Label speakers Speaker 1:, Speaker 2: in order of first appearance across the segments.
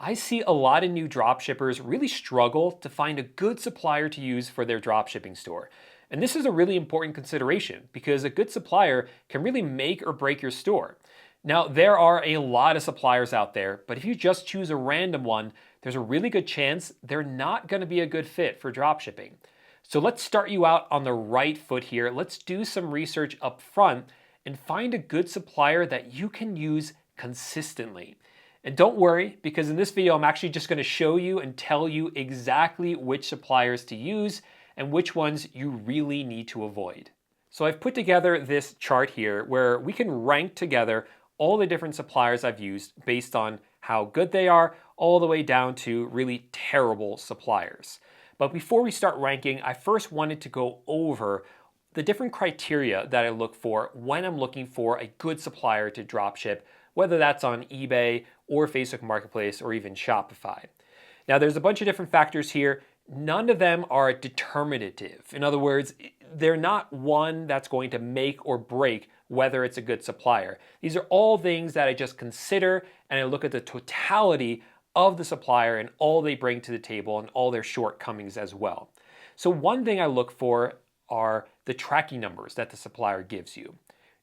Speaker 1: I see a lot of new dropshippers really struggle to find a good supplier to use for their dropshipping store. And this is a really important consideration because a good supplier can really make or break your store. Now, there are a lot of suppliers out there, but if you just choose a random one, there's a really good chance they're not going to be a good fit for dropshipping. So let's start you out on the right foot here. Let's do some research up front and find a good supplier that you can use consistently. And don't worry, because in this video, I'm actually just going to show you and tell you exactly which suppliers to use and which ones you really need to avoid. So I've put together this chart here where we can rank together all the different suppliers I've used based on how good they are, all the way down to really terrible suppliers. But before we start ranking, I first wanted to go over the different criteria that I look for when I'm looking for a good supplier to dropship, whether that's on eBay or Facebook Marketplace or even Shopify. Now, there's a bunch of different factors here. None of them are determinative. In other words, they're not one that's going to make or break whether it's a good supplier. These are all things that I just consider and I look at the totality of the supplier and all they bring to the table and all their shortcomings as well. So one thing I look for are the tracking numbers that the supplier gives you.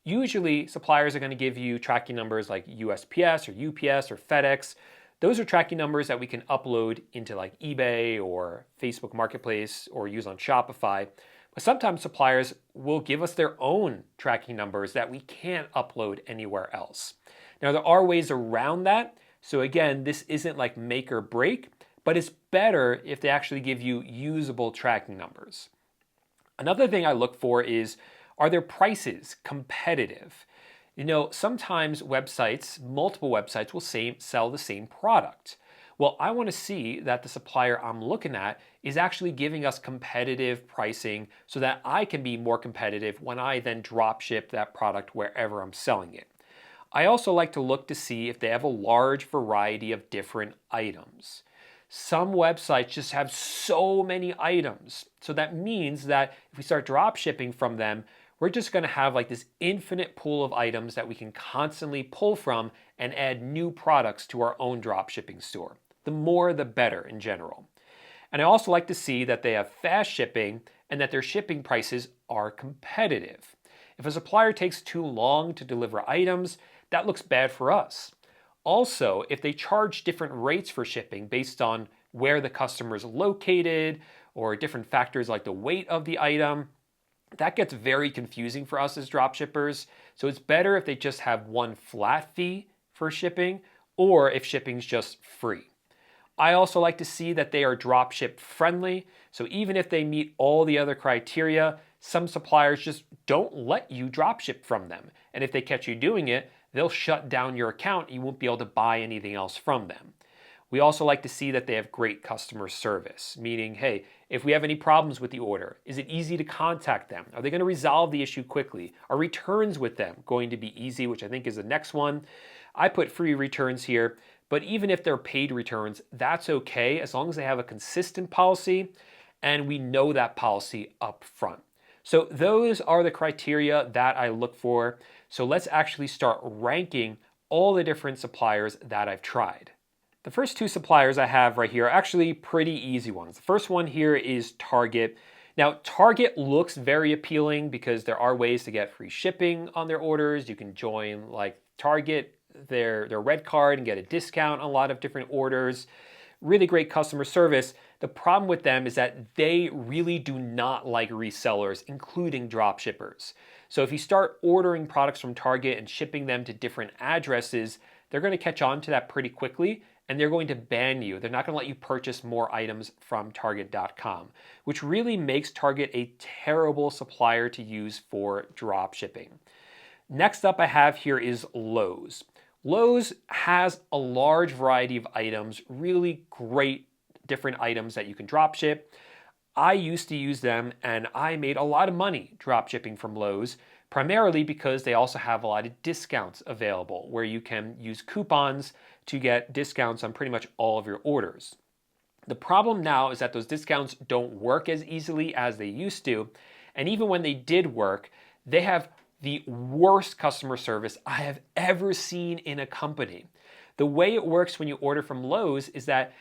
Speaker 1: Usually, suppliers are going to give you tracking numbers like USPS or UPS or FedEx. Those are tracking numbers that we can upload into like eBay or Facebook Marketplace or use on Shopify. But sometimes suppliers will give us their own tracking numbers that we can't upload anywhere else. Now, there are ways around that. So again, this isn't like make or break, but it's better if they actually give you usable tracking numbers. Another thing I look for is, are their prices competitive? You know, sometimes websites, multiple websites will sell the same product. Well, I want to see that the supplier I'm looking at is actually giving us competitive pricing so that I can be more competitive when I then drop ship that product wherever I'm selling it. I also like to look to see if they have a large variety of different items. Some websites just have so many items. So that means that if we start drop shipping from them, we're just going to have like this infinite pool of items that we can constantly pull from and add new products to our own drop shipping store. The more, the better in general. And I also like to see that they have fast shipping and that their shipping prices are competitive. If a supplier takes too long to deliver items, that looks bad for us. Also, if they charge different rates for shipping based on where the customer is located or different factors like the weight of the item, that gets very confusing for us as dropshippers. So it's better if they just have one flat fee for shipping or if shipping's just free. I also like to see that they are dropship friendly. So even if they meet all the other criteria, some suppliers just don't let you dropship from them. And if they catch you doing it, they'll shut down your account. You won't be able to buy anything else from them. We also like to see that they have great customer service, meaning, hey, if we have any problems with the order, is it easy to contact them? Are they going to resolve the issue quickly? Are returns with them going to be easy, which I think is the next one? I put free returns here, but even if they're paid returns, that's okay as long as they have a consistent policy and we know that policy up front. So those are the criteria that I look for. So let's actually start ranking all the different suppliers that I've tried. The first two suppliers I have right here are actually pretty easy ones. The first one here is Target. Now, Target looks very appealing because there are ways to get free shipping on their orders. You can join like Target, their red card, and get a discount on a lot of different orders. Really great customer service. The problem with them is that they really do not like resellers, including dropshippers. So if you start ordering products from Target and shipping them to different addresses, they're going to catch on to that pretty quickly and they're going to ban you. They're not going to let you purchase more items from Target.com, which really makes Target a terrible supplier to use for drop shipping. Next up I have here is Lowe's. Lowe's has a large variety of items, really great different items that you can drop ship. I used to use them and I made a lot of money drop shipping from Lowe's, primarily because they also have a lot of discounts available where you can use coupons to get discounts on pretty much all of your orders. The problem now is that those discounts don't work as easily as they used to. And even when they did work, they have the worst customer service I have ever seen in a company. The way it works when you order from Lowe's is that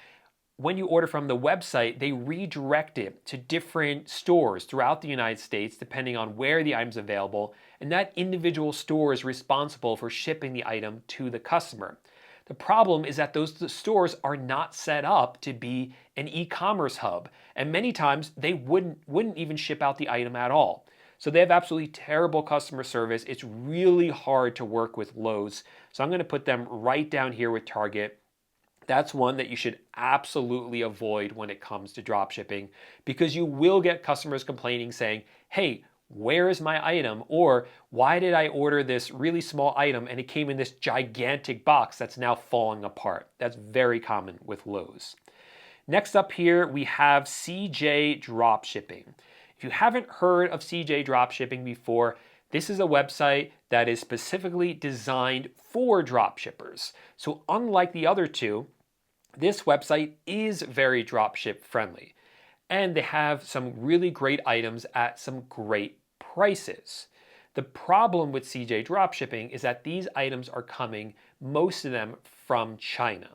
Speaker 1: when you order from the website, they redirect it to different stores throughout the United States, depending on where the item's available, and that individual store is responsible for shipping the item to the customer. The problem is that those stores are not set up to be an e-commerce hub, and many times they wouldn't even ship out the item at all. So they have absolutely terrible customer service. It's really hard to work with Lowe's. So I'm going to put them right down here with Target. That's one that you should absolutely avoid when it comes to drop shipping, because you will get customers complaining saying, hey, where is my item? Or why did I order this really small item and it came in this gigantic box that's now falling apart? That's very common with Lowe's. Next up here, we have CJ Dropshipping. If you haven't heard of CJ Dropshipping before, this is a website that is specifically designed for dropshippers. So unlike the other two, this website is very dropship friendly, and they have some really great items at some great prices. The problem with CJ Dropshipping is that these items are coming, most of them, from China.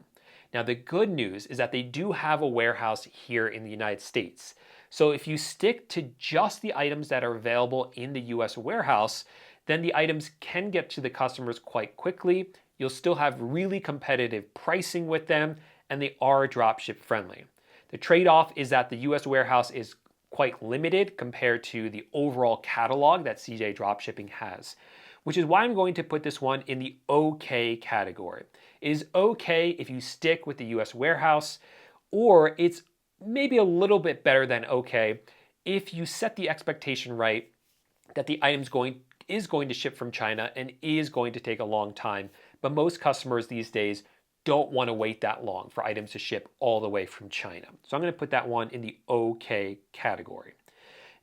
Speaker 1: Now, the good news is that they do have a warehouse here in the United States. So if you stick to just the items that are available in the US warehouse, then the items can get to the customers quite quickly. You'll still have really competitive pricing with them, and they are dropship friendly. The trade-off is that the US warehouse is quite limited compared to the overall catalog that CJ Dropshipping has, which is why I'm going to put this one in the okay category. It is okay if you stick with the US warehouse, or it's maybe a little bit better than okay if you set the expectation right that the item is going to ship from China and is going to take a long time. But most customers these days don't want to wait that long for items to ship all the way from China. So I'm going to put that one in the okay category.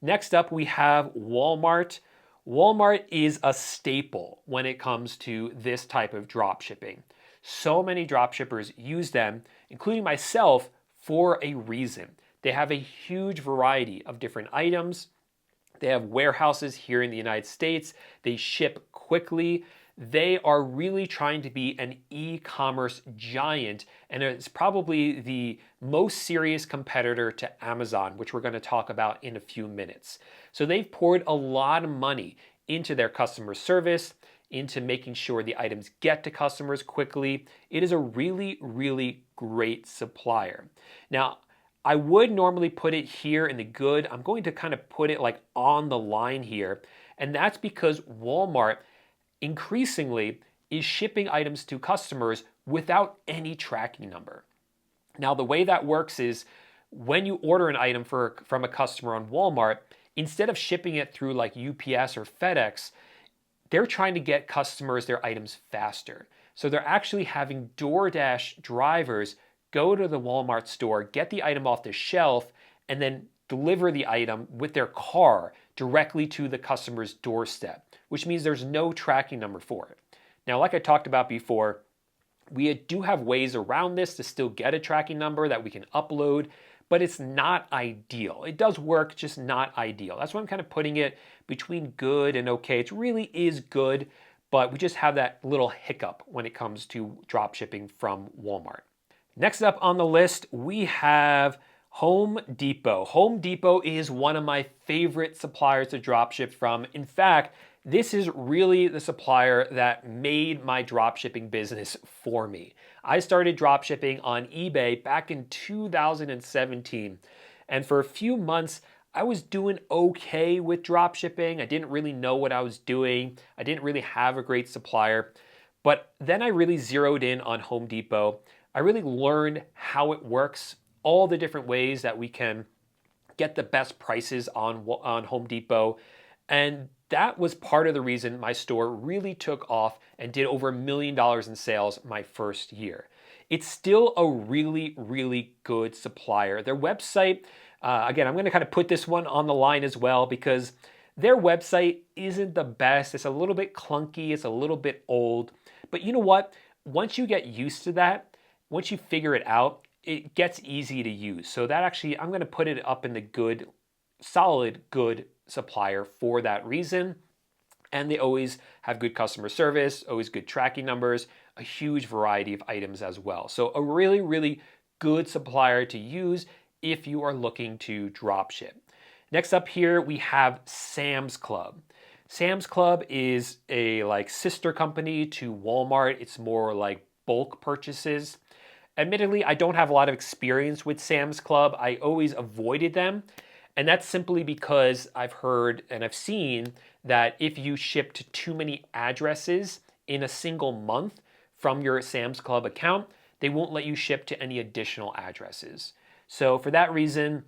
Speaker 1: Next up, we have Walmart. Walmart is a staple when it comes to this type of drop shipping. So many drop shippers use them, including myself, for a reason. They have a huge variety of different items. They have warehouses here in the United States. They ship quickly. They are really trying to be an e-commerce giant, and it's probably the most serious competitor to Amazon, which we're going to talk about in a few minutes. So they've poured a lot of money into their customer service, into making sure the items get to customers quickly. It is a really, really great supplier. Now, I would normally put it here in the good. I'm going to kind of put it like on the line here, and that's because Walmart increasingly is shipping items to customers without any tracking number. Now, the way that works is when you order an item from a customer on Walmart, instead of shipping it through like UPS or FedEx, they're trying to get customers their items faster. So they're actually having DoorDash drivers go to the Walmart store, get the item off the shelf, and then deliver the item with their car directly to the customer's doorstep, which means there's no tracking number for it. Now, like I talked about before, we do have ways around this to still get a tracking number that we can upload, but it's not ideal. It does work, just not ideal. That's why I'm kind of putting it between good and okay. It really is good, but we just have that little hiccup when it comes to drop shipping from Walmart. Next up on the list, we have Home Depot. Home Depot is one of my favorite suppliers to dropship from. In fact, this is really the supplier that made my dropshipping business for me. I started dropshipping on eBay back in 2017, and for a few months, I was doing okay with dropshipping. I didn't really know what I was doing. I didn't really have a great supplier, but then I really zeroed in on Home Depot. I really learned how it works, all the different ways that we can get the best prices on Home Depot. And that was part of the reason my store really took off and did over $1 million in sales my first year. It's still a really, really good supplier. Their website, again, I'm going to kind of put this one on the line as well because their website isn't the best. It's a little bit clunky. It's a little bit old. But you know what? Once you get used to that, once you figure it out, it gets easy to use. So that actually, I'm going to put it up in the good, solid, good supplier for that reason. And they always have good customer service, always good tracking numbers, a huge variety of items as well. So a really, really good supplier to use if you are looking to drop ship. Next up here, we have Sam's Club. Sam's Club is a sister company to Walmart. It's more like bulk purchases. Admittedly, I don't have a lot of experience with Sam's Club. I always avoided them. And that's simply because I've heard and I've seen that if you ship to too many addresses in a single month from your Sam's Club account, they won't let you ship to any additional addresses. So for that reason,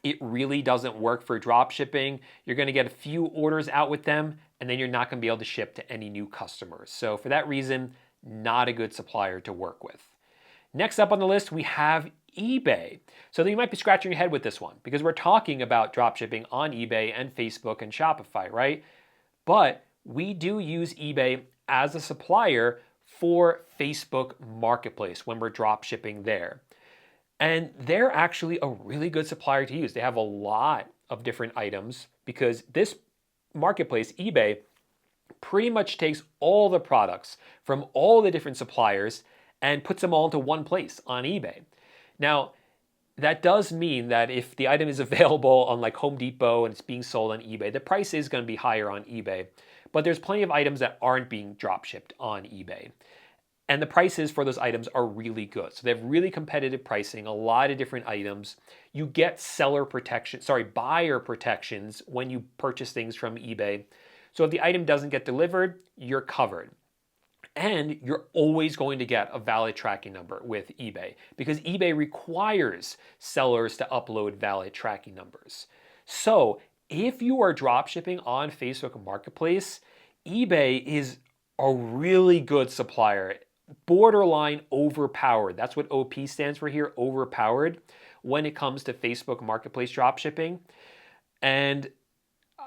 Speaker 1: it really doesn't work for drop shipping. You're going to get a few orders out with them, and then you're not going to be able to ship to any new customers. So for that reason, not a good supplier to work with. Next up on the list, we have eBay. So you might be scratching your head with this one because we're talking about drop shipping on eBay and Facebook and Shopify, right? But we do use eBay as a supplier for Facebook Marketplace when we're drop shipping there. And they're actually a really good supplier to use. They have a lot of different items because this marketplace, eBay, pretty much takes all the products from all the different suppliers and puts them all into one place on eBay. Now, that does mean that if the item is available on Home Depot and it's being sold on eBay, the price is going to be higher on eBay. But there's plenty of items that aren't being drop shipped on eBay. And the prices for those items are really good. So they have really competitive pricing, a lot of different items. You get buyer protections when you purchase things from eBay. So if the item doesn't get delivered, you're covered. And you're always going to get a valid tracking number with eBay because eBay requires sellers to upload valid tracking numbers. So if you are drop shipping on Facebook Marketplace, eBay is a really good supplier, borderline overpowered. That's what OP stands for here, overpowered, when it comes to Facebook Marketplace drop shipping. And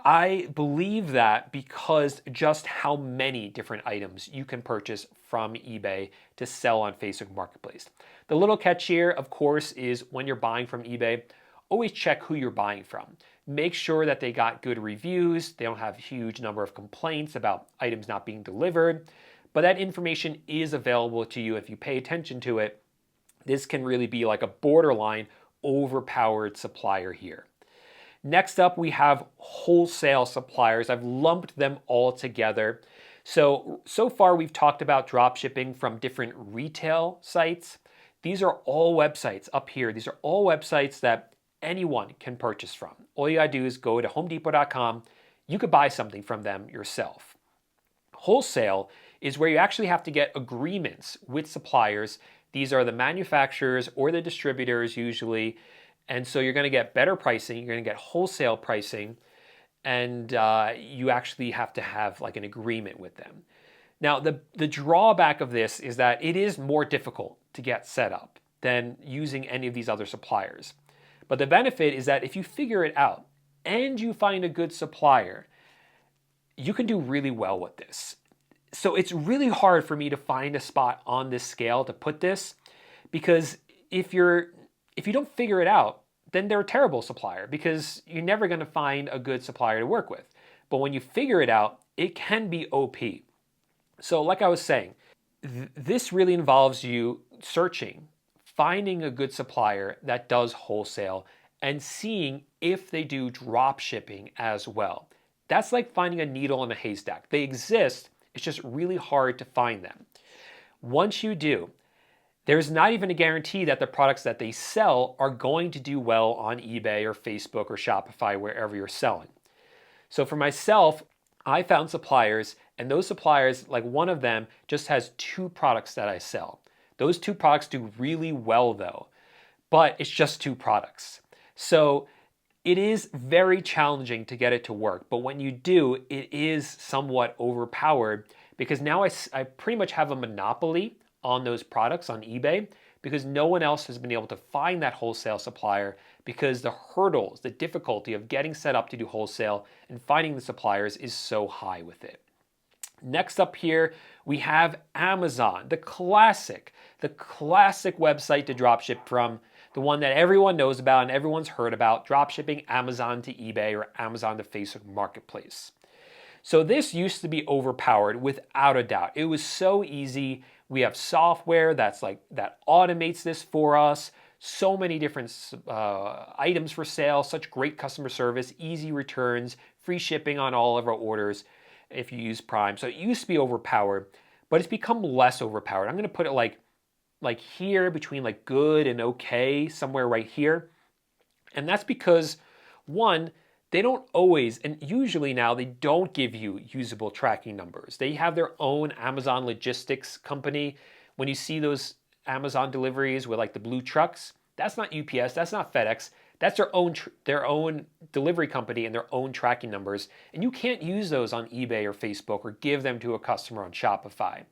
Speaker 1: I believe that because just how many different items you can purchase from eBay to sell on Facebook Marketplace. The little catch here, of course, is when you're buying from eBay, always check who you're buying from. Make sure that they got good reviews, they don't have a huge number of complaints about items not being delivered, but that information is available to you if you pay attention to it. This can really be like a borderline overpowered supplier here. Next up, we have wholesale suppliers. I've lumped them all together. So far we've talked about drop shipping from different retail sites. These are all websites up here. These are all websites that anyone can purchase from. All you gotta do is go to homedepot.com. You could buy something from them yourself. Wholesale is where you actually have to get agreements with suppliers. These are the manufacturers or the distributors usually. And so you're going to get better pricing, you're going to get wholesale pricing, and you actually have to have an agreement with them. Now, the drawback of this is that it is more difficult to get set up than using any of these other suppliers. But the benefit is that if you figure it out and you find a good supplier, you can do really well with this. So it's really hard for me to find a spot on this scale to put this, because if you don't figure it out, then they're a terrible supplier because you're never going to find a good supplier to work with. But when you figure it out, it can be OP. So like I was saying, this really involves you searching, finding a good supplier that does wholesale, and seeing if they do drop shipping as well. That's like finding a needle in a haystack. They exist, it's just really hard to find them. Once you do, there's not even a guarantee that the products that they sell are going to do well on eBay or Facebook or Shopify, wherever you're selling. So for myself, I found suppliers, and those suppliers, one of them just has 2 products that I sell. Those 2 products do really well though, but it's just 2 products. So it is very challenging to get it to work, but when you do, it is somewhat overpowered because now I pretty much have a monopoly on those products on eBay because no one else has been able to find that wholesale supplier because the hurdles, the difficulty of getting set up to do wholesale and finding the suppliers is so high with it. Next up here, we have Amazon, the classic website to dropship from, the one that everyone knows about and everyone's heard about, dropshipping Amazon to eBay or Amazon to Facebook Marketplace. So this used to be overpowered without a doubt. It was so easy. We have software that automates this for us. So many different items for sale, such great customer service, easy returns, free shipping on all of our orders if you use Prime. So it used to be overpowered, but it's become less overpowered. I'm going to put it like here between like good and okay, somewhere right here. And that's because, one, they don't always, and usually now they don't give you usable tracking numbers. They have their own Amazon logistics company. When you see those Amazon deliveries with like the blue trucks, that's not UPS, that's not FedEx, that's their own delivery company and their own tracking numbers. And you can't use those on eBay or Facebook or give them to a customer on Shopify.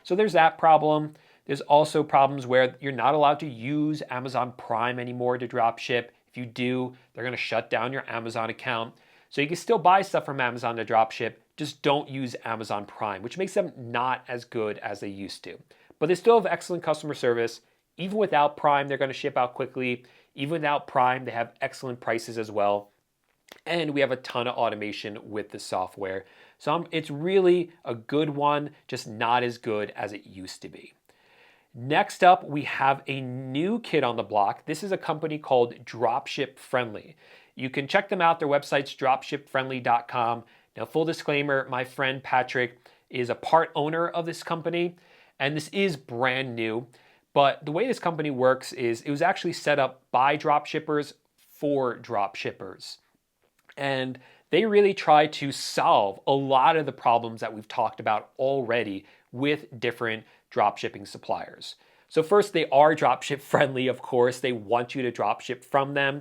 Speaker 1: So there's that problem. There's also problems where you're not allowed to use Amazon Prime anymore to drop ship. If you do, they're going to shut down your Amazon account. So you can still buy stuff from Amazon to drop ship, just don't use Amazon Prime, which makes them not as good as they used to. But they still have excellent customer service. Even without Prime, they're going to ship out quickly. Even without Prime, they have excellent prices as well. And we have a ton of automation with the software. So it's really a good one, just not as good as it used to be. Next up, we have a new kid on the block. This is a company called DropshipFriendly. You can check them out. Their website's dropshipfriendly.com. Now, full disclaimer, my friend Patrick is a part owner of this company, and this is brand new. But the way this company works is it was actually set up by dropshippers for dropshippers. And they really try to solve a lot of the problems that we've talked about already with different dropshipping suppliers. So first, they are dropship friendly, of course. They want you to dropship from them.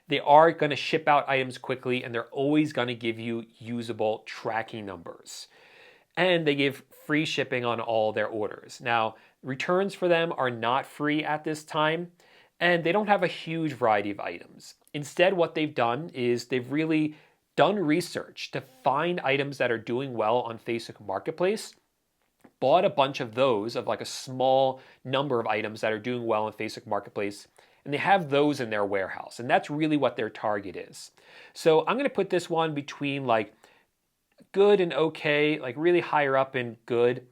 Speaker 1: They are going to ship out items quickly, and they're always going to give you usable tracking numbers. And they give free shipping on all their orders. Now, returns for them are not free at this time, and they don't have a huge variety of items. Instead, what they've done is they've really done research to find items that are doing well on Facebook Marketplace, bought a bunch of those, of like a small number of items that are doing well on Facebook Marketplace, and they have those in their warehouse. And that's really what their target is. So I'm going to put this one between like good and okay, like really higher up in good.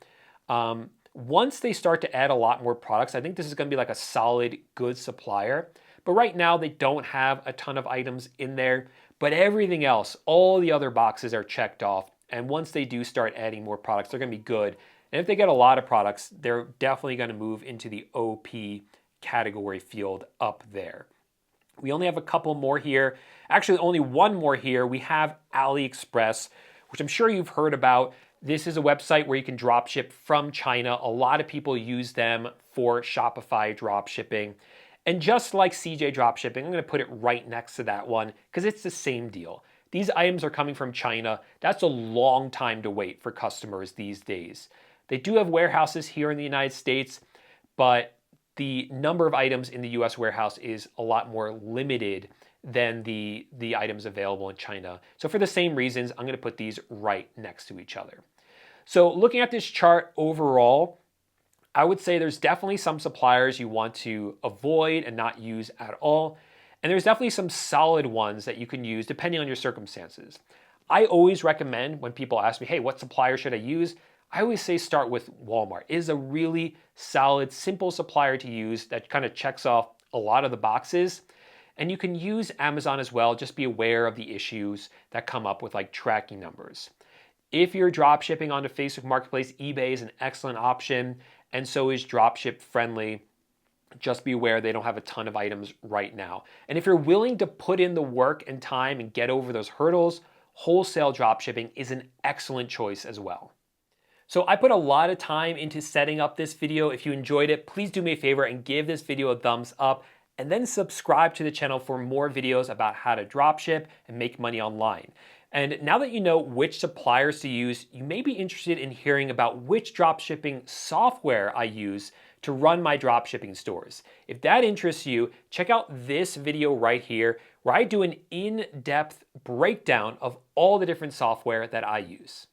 Speaker 1: Once they start to add a lot more products, I think this is going to be like a solid, good supplier. But right now they don't have a ton of items in there, but everything else, all the other boxes are checked off. And once they do start adding more products, they're going to be good. And if they get a lot of products, they're definitely going to move into the OP category field up there. We only have a couple more here. Actually, only one more here. We have AliExpress, which I'm sure you've heard about. This is a website where you can drop ship from China. A lot of people use them for Shopify drop shipping. And just like CJ Dropshipping, I'm going to put it right next to that one because it's the same deal. These items are coming from China. That's a long time to wait for customers these days. They do have warehouses here in the United States, but the number of items in the US warehouse is a lot more limited than the items available in China. So for the same reasons, I'm going to put these right next to each other. So looking at this chart overall, I would say there's definitely some suppliers you want to avoid and not use at all. And there's definitely some solid ones that you can use depending on your circumstances. I always recommend when people ask me, hey, what supplier should I use? I always say start with Walmart. It is a really solid, simple supplier to use that kind of checks off a lot of the boxes. And you can use Amazon as well. Just be aware of the issues that come up with like tracking numbers. If you're drop shipping onto Facebook Marketplace, eBay is an excellent option, and so is DropshipFriendly. Just be aware they don't have a ton of items right now. And if you're willing to put in the work and time and get over those hurdles, Wholesale dropshipping is an excellent choice as well. So I put a lot of time into setting up this video. If you enjoyed it, please do me a favor and give this video a thumbs up, and then subscribe to the channel for more videos about how to dropship and make money online. And now that you know which suppliers to use, you may be interested in hearing about which dropshipping software I use to run my dropshipping stores. If that interests you, check out this video right here where I do an in-depth breakdown of all the different software that I use.